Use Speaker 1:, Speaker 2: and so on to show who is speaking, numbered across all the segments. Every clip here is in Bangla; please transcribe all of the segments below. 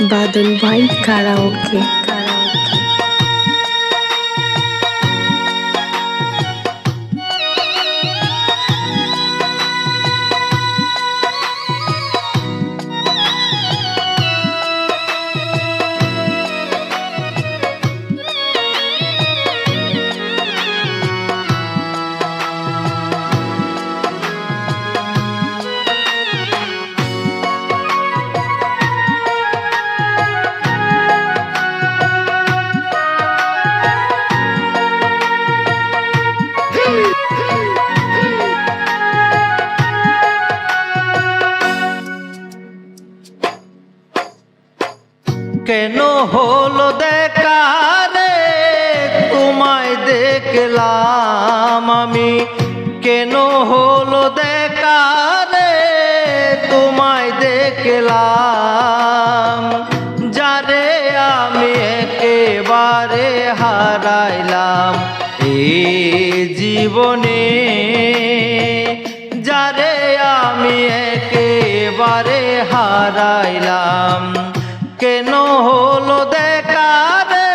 Speaker 1: বাদল ভাই কারাওকে।
Speaker 2: কেন হলো দেখা রে তোমায় দেখলাম আমি, কেন হলো দেখা রে তোমায় দেখলাম, যারে আমি একেবারে হারাইলাম এই জীবনে, যারে আমি একেবারে হারাইলাম। কেন হলো দেখা রে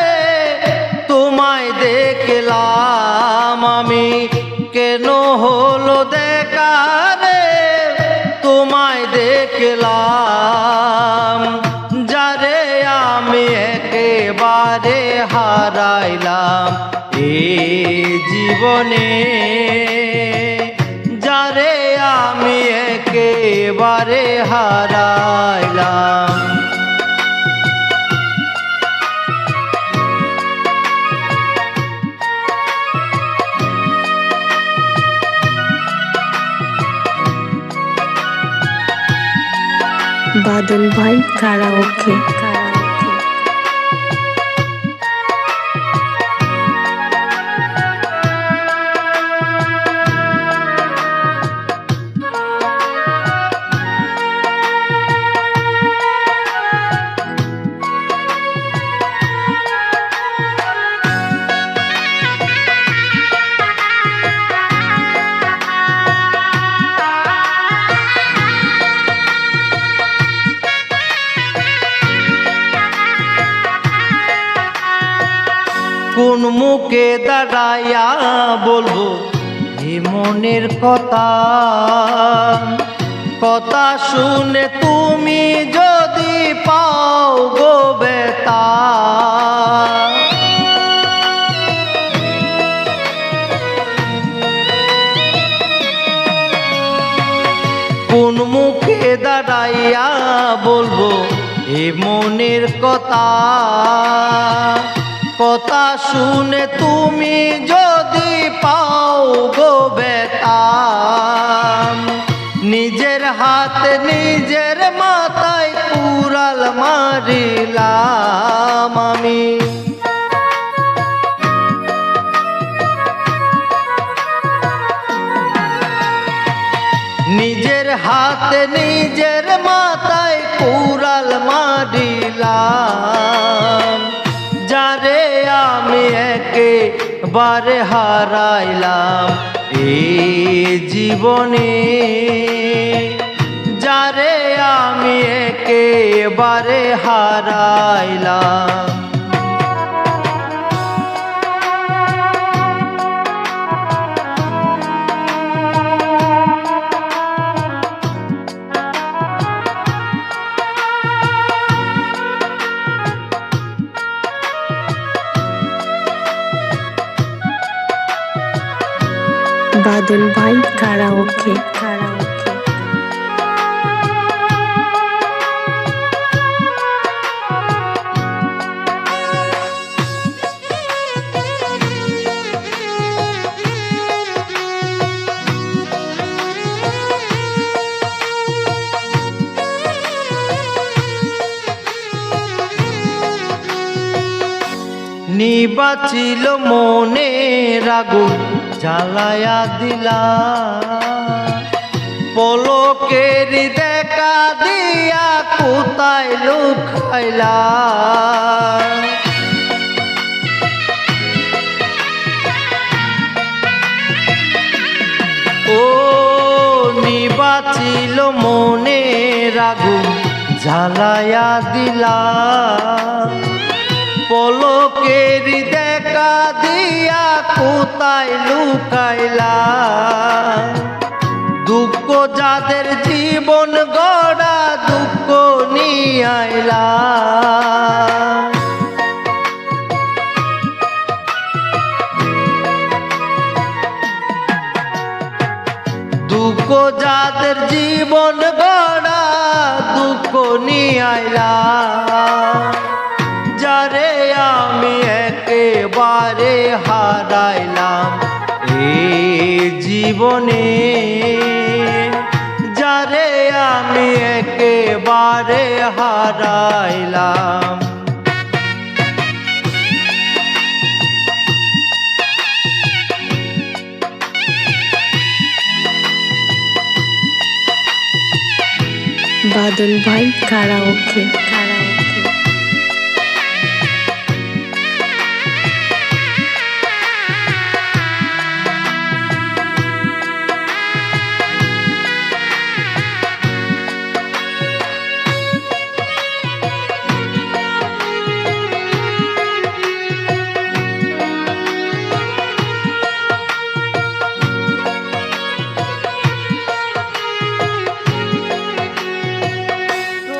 Speaker 2: তোমায় দেখলাম আমি, কেন হলো দেখা রে তোমায় দেখলাম, যারে আমি একেবারে হারাইলাম এই জীবনে, যারে আমি একেবারে হারাইলাম।
Speaker 1: বাদল ভাই কারাওকে।
Speaker 2: কোন মুখে দাঁড়াইয়া বলবো এ মনের কথা, কথা শুনে তুমি যদি পাও গো বেতা, কোন মুখে দাঁড়াইয়া বলবো এ মনের কথা, কথা শুনে তুমি যদি পাও গো বেতা, নিজের হাতে নিজের মাথায় কুড়াল মারিলাম আমি, নিজের হাতে নিজের মাথায় কুড়াল মারিলাম, যারে আমি একেবারে হারাইলাম এই জীবনে, যারে আমি একেবারে হারাইলাম।
Speaker 1: বাদল ভাই কারাওকে।
Speaker 2: নিবাচিল মনের আগুন জ্বালায়া দিলা, পলকের দেখা দিয়া কোথায় লুকাইলা, ও নিবাচিল মনের আগুন ঝালাইয়া দিলা পলকের দেখা দিয়া কোথায় লুকাইলা দুঃখ যাদের জীবন গড়া দুঃখ নিয়ে আইলা দুঃখ যাদের জীবন গড়া দুঃখ নিয়ে আইলা যারে আমি একেবারে হারাইলাম এই জীবনে যারে আমি একেবারে হারাইলাম
Speaker 1: বাদল ভাই কারাওকে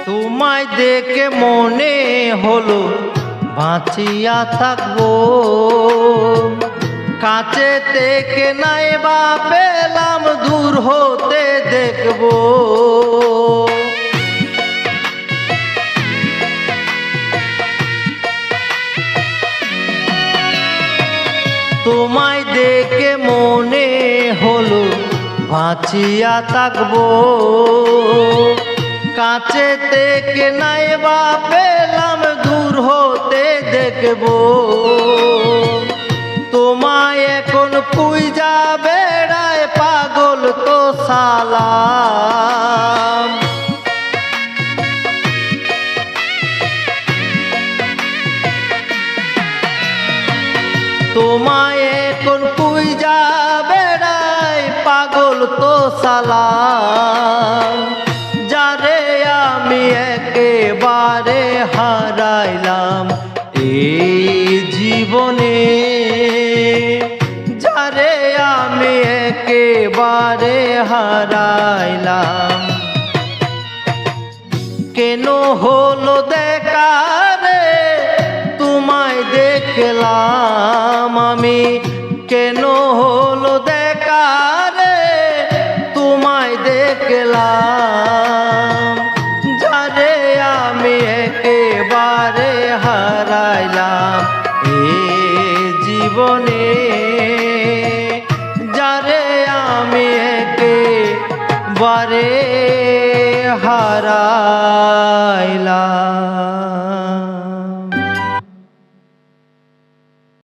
Speaker 2: তোমায় দেখে মনে হলো বাঁচিয়া থাকবো কাছে থেকে নাইবা পেলাম দূর হতে দেখবো তোমায় দেখে মনে হলো বাঁচিয়া থাকবো কাছে থেকে নাইবা পেলাম দূর হতে দেখবো তোমায় এখন পুইজা বেড়ায় পাগল তো সালাম তোমায় এখন পুইজা বেড়ায় পাগল তো সালাম যারে আমি একেবারে হারাইলাম এই জীবনে যারে আমি একেবারে হারাইলাম কেন হলো দেখা রে তোমায় দেখলাম আমি কেন হলো দেখা রে তোমায় দেখলাম যারে আমি একেবারে হারাইলাম এই জীবনে যারে আমি একেবারে হারা